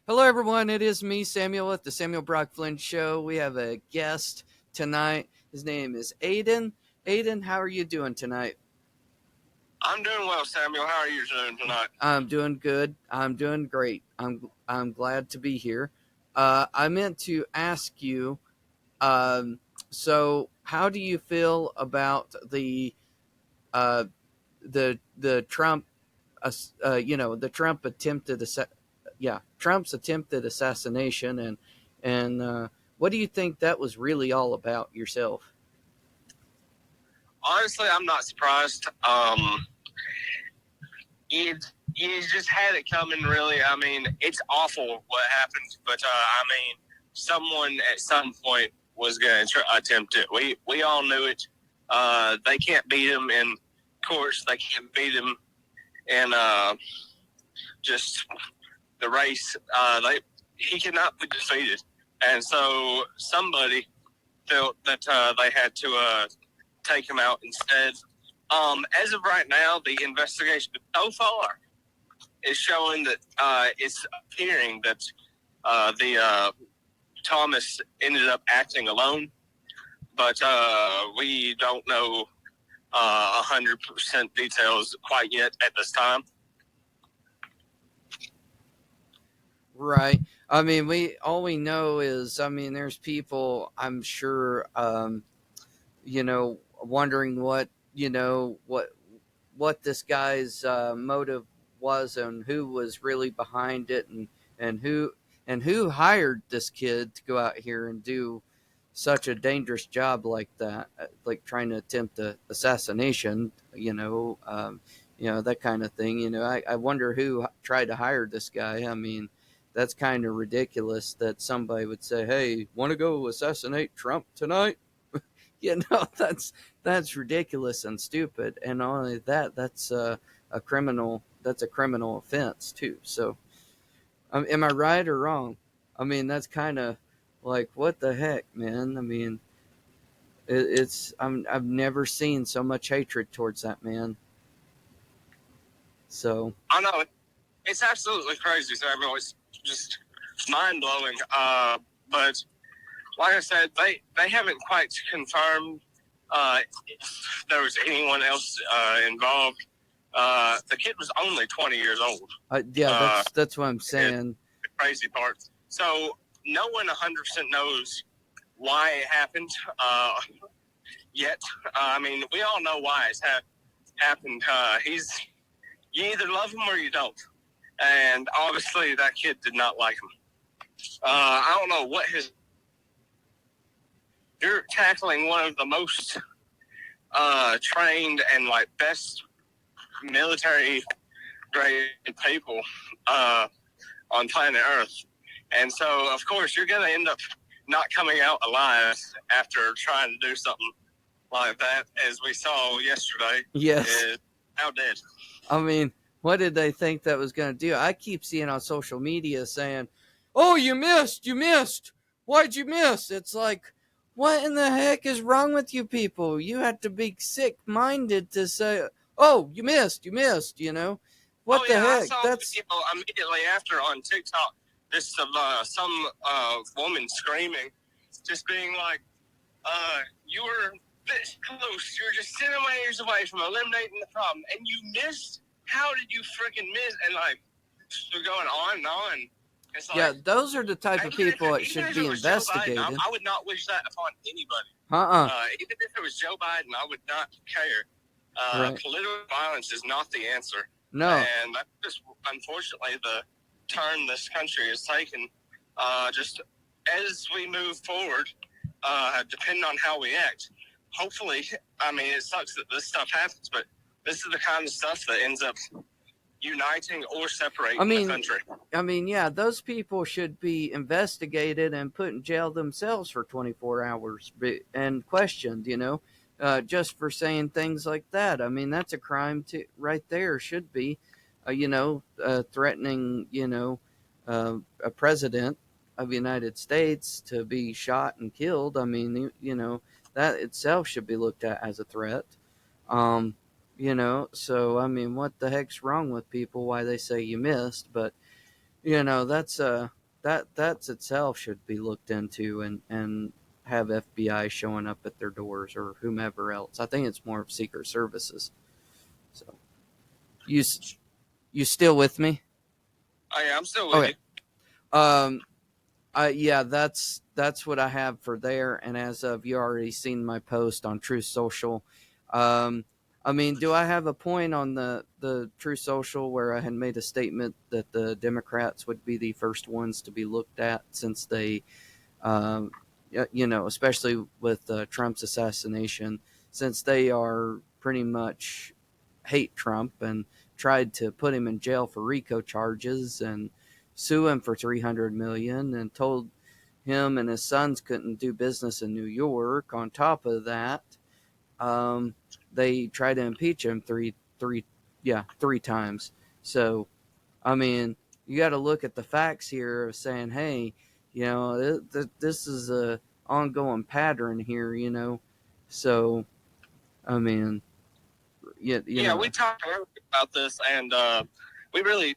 Hello, everyone. It is me, Samuel, at the Samuel Brock Flynn Show. We have a guest tonight. His name is Aiden. Aiden, how are you doing tonight? I'm doing well, Samuel. How are you doing tonight? I'm doing good. I'm doing great. I'm glad to be here. I meant to ask you. Um, so, how do you feel about uh, the Trump, the Trump attempted Trump's attempted assassination, and what do you think that was really all about yourself? Honestly, I'm not surprised. You, you just had it coming, really. I mean, it's awful what happened, but someone at some point was going to attempt it. We all knew it. They can't beat him in courts. They can't beat him in just the race. He cannot be defeated, and so somebody felt that they had to take him out instead. As of right now, the investigation so far is showing that it's appearing that the Thomas ended up acting alone, but we don't know 100% details quite yet at this time. Right. I mean, we know is, I mean, there's people, I'm sure, wondering what this guy's motive was, and who was really behind it, and who and who hired this kid to go out here and do such a dangerous job like that, like trying to attempt a assassination, that kind of thing. I wonder who tried to hire this guy. I mean, that's kind of ridiculous that somebody would say, "Hey, want to go assassinate Trump tonight?" That's ridiculous and stupid. And not only that, that's a criminal. That's a criminal offense too. So, am I right or wrong? I mean, that's kind of like, what the heck, man. I mean, I've never seen so much hatred towards that man. So, I know it's absolutely crazy, Samuel. It's just mind blowing. But like I said, they haven't quite confirmed if there was anyone else involved. The kid was only 20 years old. yeah, that's what I'm saying. The crazy part. So no one 100% knows why it happened yet. I mean, we all know why it's happened. You either love him or you don't. And obviously that kid did not like him. I don't know what his... You're tackling one of the most trained and like best military grade people on planet Earth. And so, of course, you're going to end up not coming out alive after trying to do something like that, as we saw yesterday. Yes. Is now dead. I mean, what did they think that was going to do? I keep seeing on social media saying, "Oh, you missed. Why'd you miss?" It's like, what in the heck is wrong with you people? You have to be sick-minded to say, "Oh, you missed, What the heck? I saw immediately after on TikTok this some woman screaming, just being like, you were this close. You were just centimeters away from eliminating the problem, and you missed. How did you freaking miss? And like, we're going on and on. It's like, yeah, those are the type of people that should be investigated. Biden, I would not wish that upon anybody. Even if it was Joe Biden, I would not care. Right. Political violence is not the answer. No. And that's just, unfortunately, the turn this country has taken. Just as we move forward, depending on how we act, hopefully, I mean, it sucks that this stuff happens, but this is the kind of stuff that ends up uniting or separating the country. I mean, yeah, those people should be investigated and put in jail themselves for 24 hours and questioned, just for saying things like that. I mean, that's a crime right there, should be, threatening, a president of the United States to be shot and killed. I mean, that itself should be looked at as a threat. So I mean, what the heck's wrong with people? Why they say you missed? But that's that's itself should be looked into, and have FBI showing up at their doors or whomever else. I think it's more of Secret Services. So you you still with me? Oh yeah, I'm still with Okay. you. Yeah, that's what I have for there. And as of you already seen my post on True Social, um, I mean, do I have a point on the True Social where I had made a statement that the Democrats would be the first ones to be looked at since they, um, especially with Trump's assassination, since they are pretty much hate Trump and tried to put him in jail for RICO charges and sue him for 300 million and told him and his sons couldn't do business in New York. On top of that, um, they tried to impeach him three times. So, I mean, you got to look at the facts here of saying, hey, this is a ongoing pattern here, So, I mean, Yeah, we talked earlier about this, and we really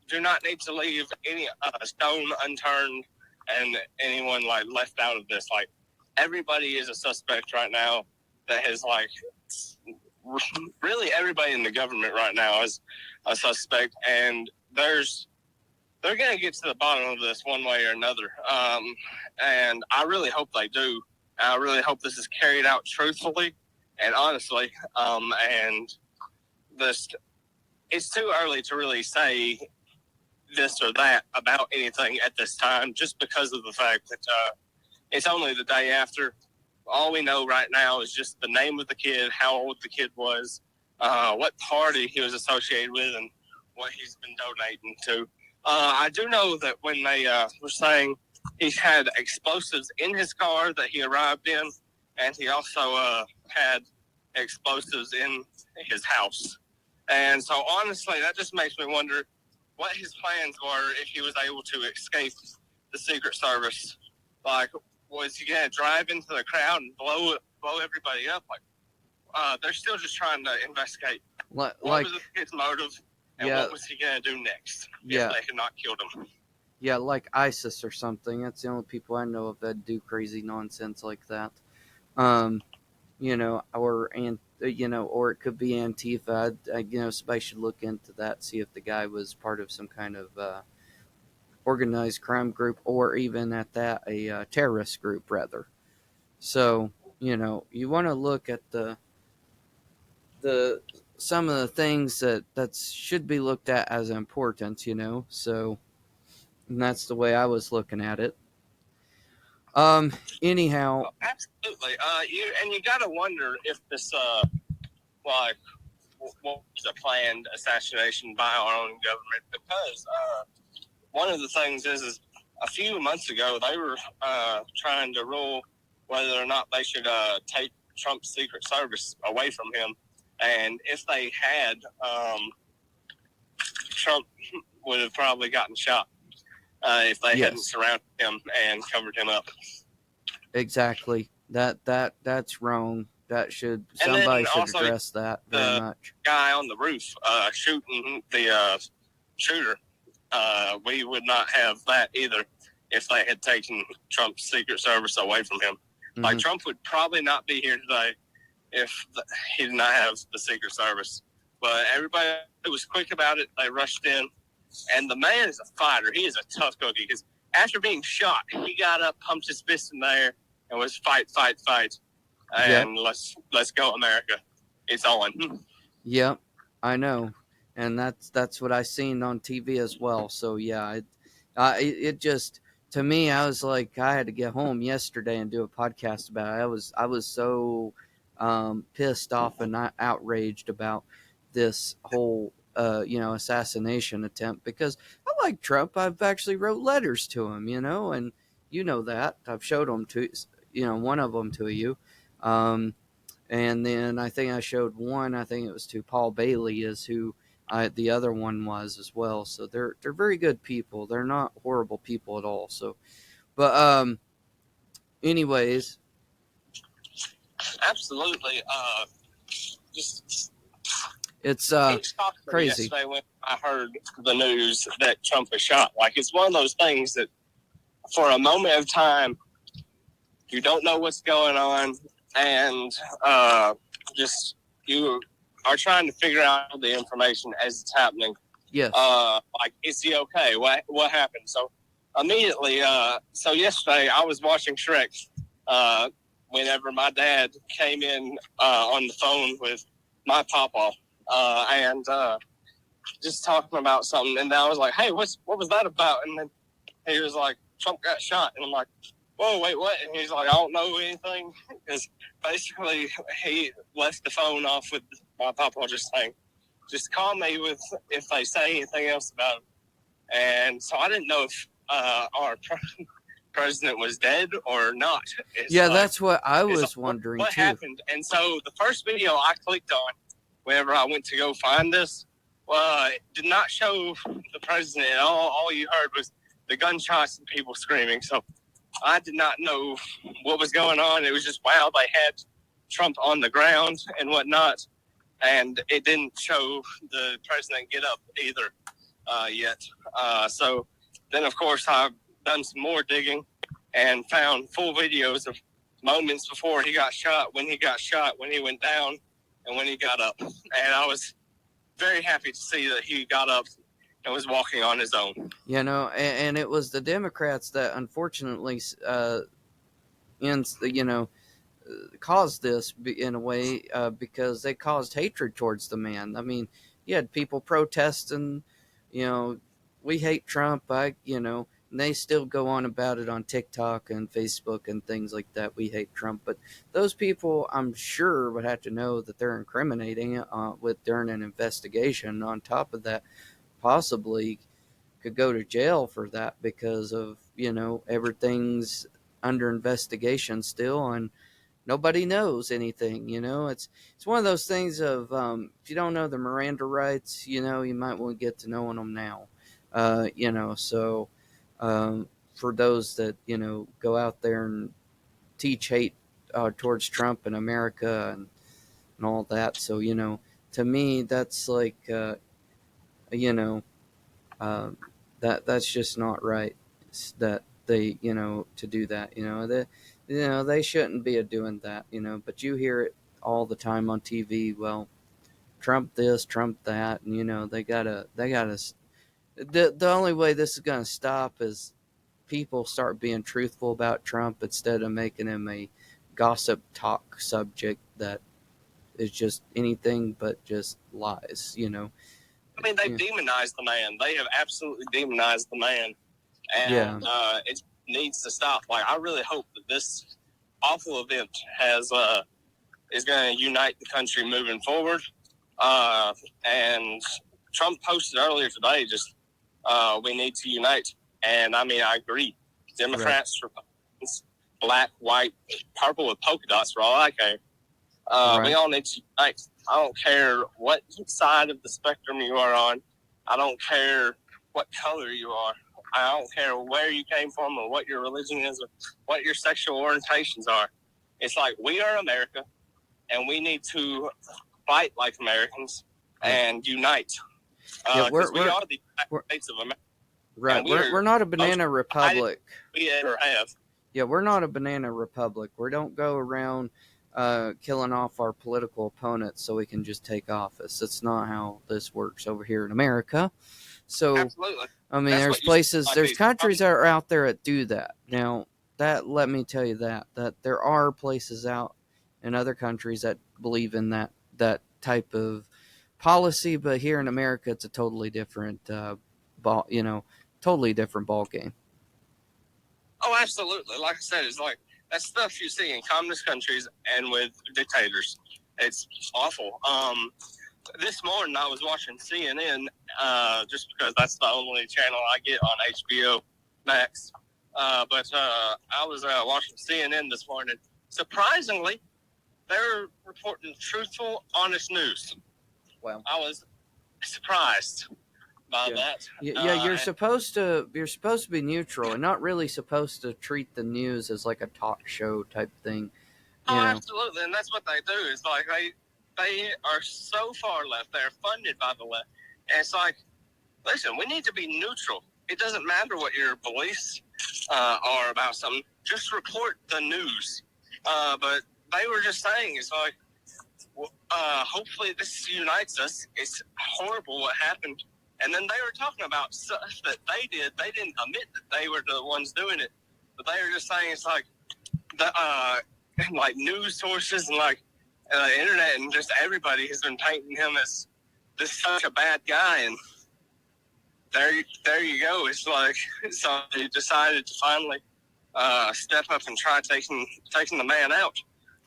do not need to leave any stone unturned and anyone like left out of this. Like everybody is a suspect right now. That has like really everybody in the government right now is a suspect, and they're going to get to the bottom of this one way or another. And I really hope they do. I really hope this is carried out truthfully and honestly. And this, it's too early to really say this or that about anything at this time, just because of the fact that it's only the day after. All we know right now is just the name of the kid, how old the kid was, what party he was associated with, and what he's been donating to. I do know that when they were saying he had explosives in his car that he arrived in, and he also had explosives in his house. And so, honestly, that just makes me wonder what his plans were if he was able to escape the Secret Service. Like, was he going to drive into the crowd and blow everybody up? Like, they're still just trying to investigate what was his motive and what was he going to do next if they had not killed him. Yeah, like ISIS or something. That's the only people I know of that do crazy nonsense like that. Or it could be Antifa. Somebody should look into that, see if the guy was part of some kind of organized crime group, or even at that a terrorist group rather. So you want to look at the some of the things that should be looked at as important. So and that's the way I was looking at it. Anyhow, absolutely. You got to wonder if this like what was a planned assassination by our own government, because one of the things is a few months ago they were trying to rule whether or not they should take Trump's Secret Service away from him, and if they had, Trump would have probably gotten shot if they hadn't surrounded him and covered him up. Exactly. That's wrong. Somebody should address that very much. Guy on the roof shooting the shooter. We would not have that either if they had taken Trump's Secret Service away from him. Mm-hmm. Like, Trump would probably not be here today if he did not have the Secret Service. But everybody was quick about it. They rushed in. And the man is a fighter. He is a tough cookie. Because after being shot, he got up, pumped his fist in the air, and was fight. And let's go, America. It's on. Yep, I know. And that's what I seen on TV as well. So yeah, it just, to me, I was like, I had to get home yesterday and do a podcast about it. I was so pissed off and outraged about this whole assassination attempt, because I like Trump. I've actually wrote letters to him, and that I've showed them to one of them to you. And then I think I showed one. I think it was to Paul Bailey, is who the other one was as well. So they're very good people. They're not horrible people at all. So, but anyways, absolutely. It's crazy. Yesterday when I heard the news that Trump was shot, like, it's one of those things that for a moment of time, you don't know what's going on, and just you are trying to figure out the information as it's happening. Yes. Like, is he okay? What happened? So immediately, so yesterday I was watching Shrek. Whenever my dad came in on the phone with my papa, and just talking about something, and I was like, "Hey, what was that about?" And then he was like, "Trump got shot," and I'm like, "Whoa, wait, what?" And he's like, "I don't know anything," because basically he left the phone off with my papa just saying, "Just call me if they say anything else about him." And so I didn't know if our president was dead or not. It's yeah, like, that's what I was wondering what too. happened. And so the first video I clicked on whenever I went to go find this, it did not show the president at all. All you heard was the gunshots and people screaming. So I did not know what was going on. It was just, wow, they had Trump on the ground and whatnot. And it didn't show the president get up either yet. So then, of course, I've done some more digging and found full videos of moments before he got shot, when he got shot, when he went down, and when he got up. And I was very happy to see that he got up and was walking on his own. You know, and it was the Democrats that unfortunately, caused this in a way because they caused hatred towards the man. I mean, you had people protesting, we hate Trump. And they still go on about it on TikTok and Facebook and things like that. We hate Trump, but those people, I'm sure, would have to know that they're incriminating during an investigation. On top of that, possibly could go to jail for that because of everything's under investigation still, and nobody knows anything. It's one of those things of if you don't know the Miranda rights, you might want to get to knowing them now. So for those that go out there and teach hate towards Trump and America and all that. So to me, that's like you know that's just not right. That they to do that. They shouldn't be doing that. But you hear it all the time on TV. Well, Trump this, Trump that, and they gotta. The only way this is gonna stop is people start being truthful about Trump instead of making him a gossip talk subject that is just anything but just lies. I mean, they've demonized the man. They have absolutely demonized the man. And it needs to stop. Like, I really hope that this awful event is going to unite the country moving forward. And Trump posted earlier today, just we need to unite. And I mean, I agree. Democrats, right. Republicans, black, white, purple with polka dots for all I care. Right. We all need to unite. I don't care what side of the spectrum you are on. I don't care what color you are. I don't care where you came from or what your religion is or what your sexual orientations are. It's like, we are America, and we need to fight like Americans and unite. Because we are the United States of America. Right. We're not a banana republic. We ever have. Yeah, we're not a banana republic. We don't go around killing off our political opponents so we can just take office. That's not how this works over here in America. So, absolutely. I mean, there's places, there's countries that are out there that do that. Now, let me tell you that there are places out in other countries that believe in that type of policy, but here in America, it's a totally different totally different ball game. Oh, absolutely. Like I said, it's like that stuff you see in communist countries and with dictators. It's awful. This morning I was watching CNN just because that's the only channel I get on HBO Max. But I was watching CNN this morning. Surprisingly, they're reporting truthful, honest news. Wow. I was surprised by that. Yeah, you're supposed to be neutral and not really supposed to treat the news as like a talk show type thing. Absolutely, and that's what they do. It's like they are so far left. They're funded by the left, and it's like, listen, we need to be neutral. It doesn't matter what your beliefs or about something, just report the news. But they were just saying, it's like, hopefully this unites us. It's horrible what happened. And then they were talking about stuff that they did. They didn't admit that they were the ones doing it, but they were just saying it's like the like news sources and like internet and just everybody has been painting him as this such a bad guy. And there you go. It's like so they decided to finally step up and try taking the man out.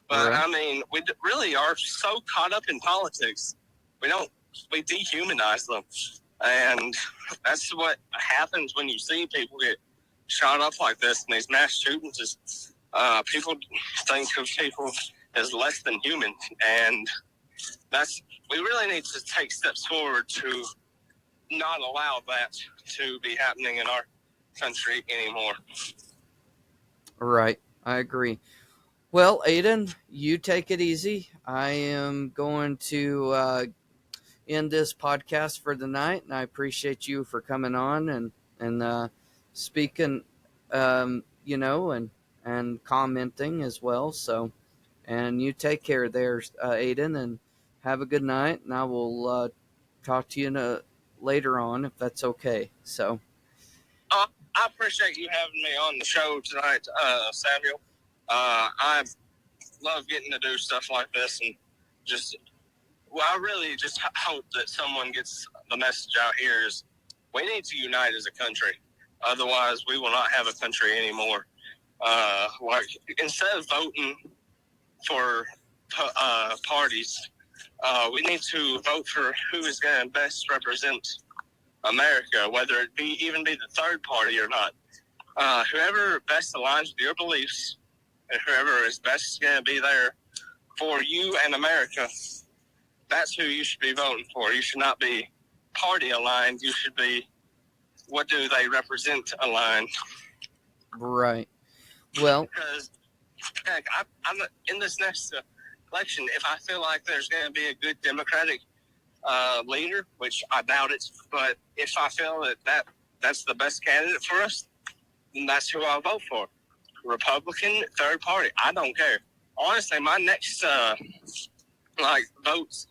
But Right. I mean, we really are so caught up in politics. We dehumanize them. And that's what happens when you see people get shot up like this and these mass shootings. Is people think of people as less than human. And we really need to take steps forward to not allow that to be happening in our country anymore. Right. I agree. Well, Aiden, you take it easy. I am going to end this podcast for the night, and I appreciate you for coming on and speaking, and commenting as well. So, and you take care there, Aiden, and have a good night. And I will talk to you later on if that's okay. So, I appreciate you having me on the show tonight, Samuel. I love getting to do stuff like this, and I really just hope that someone gets the message out here is we need to unite as a country. Otherwise, we will not have a country anymore. Like instead of voting for parties, we need to vote for who is going to best represent America, whether it even be the third party or not. Whoever best aligns with your beliefs and whoever is best going to be there for you and America, that's who you should be voting for. You should not be party aligned. You should be what do they represent aligned. right. Well, Because heck, I'm in this next election, if I feel like there's going to be a good Democratic leader, which I doubt it, but if I feel that's the best candidate for us, then that's who I'll vote for. Republican, third party, I don't care. Honestly, my next votes,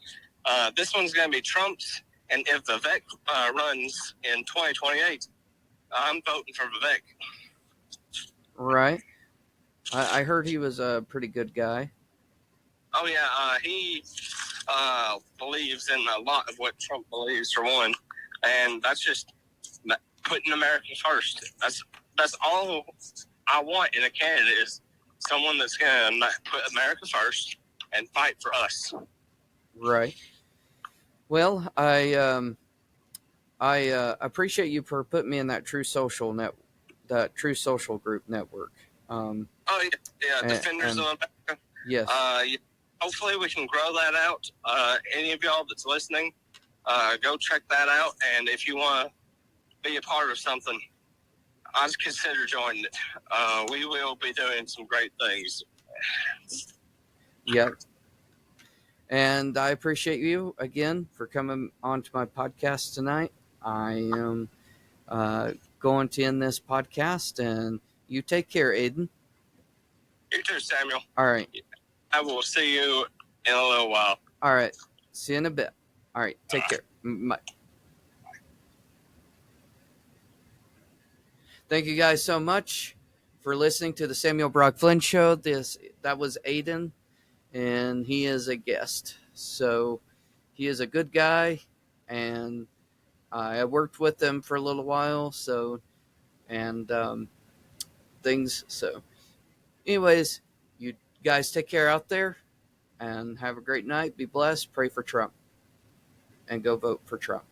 this one's going to be Trump's, and if Vivek runs in 2028, I'm voting for Vivek. right. I heard he was a pretty good guy. Oh yeah, he believes in a lot of what Trump believes, for one, and that's just putting America first. That's all I want in a candidate is someone that's going to put America first and fight for us. Right. Well, I appreciate you for putting me in that True Social Group network. Oh yeah, Defenders of America. Yes. Hopefully we can grow that out. Any of y'all that's listening, go check that out. And if you want to be a part of something, I'd consider joining it. We will be doing some great things. Yep. And I appreciate you again for coming onto my podcast tonight. I am going to end this podcast, and you take care, Aiden. You too, Samuel. All right. I will see you in a little while. All right. See you in a bit. All right. Take care. Bye. Thank you guys so much for listening to the Samuel Brock Flynn Show. That was Aiden, and he is a guest. So he is a good guy, and I worked with him for a little while. So, and things. So, anyways, you guys take care out there, and have a great night. Be blessed. Pray for Trump, and go vote for Trump.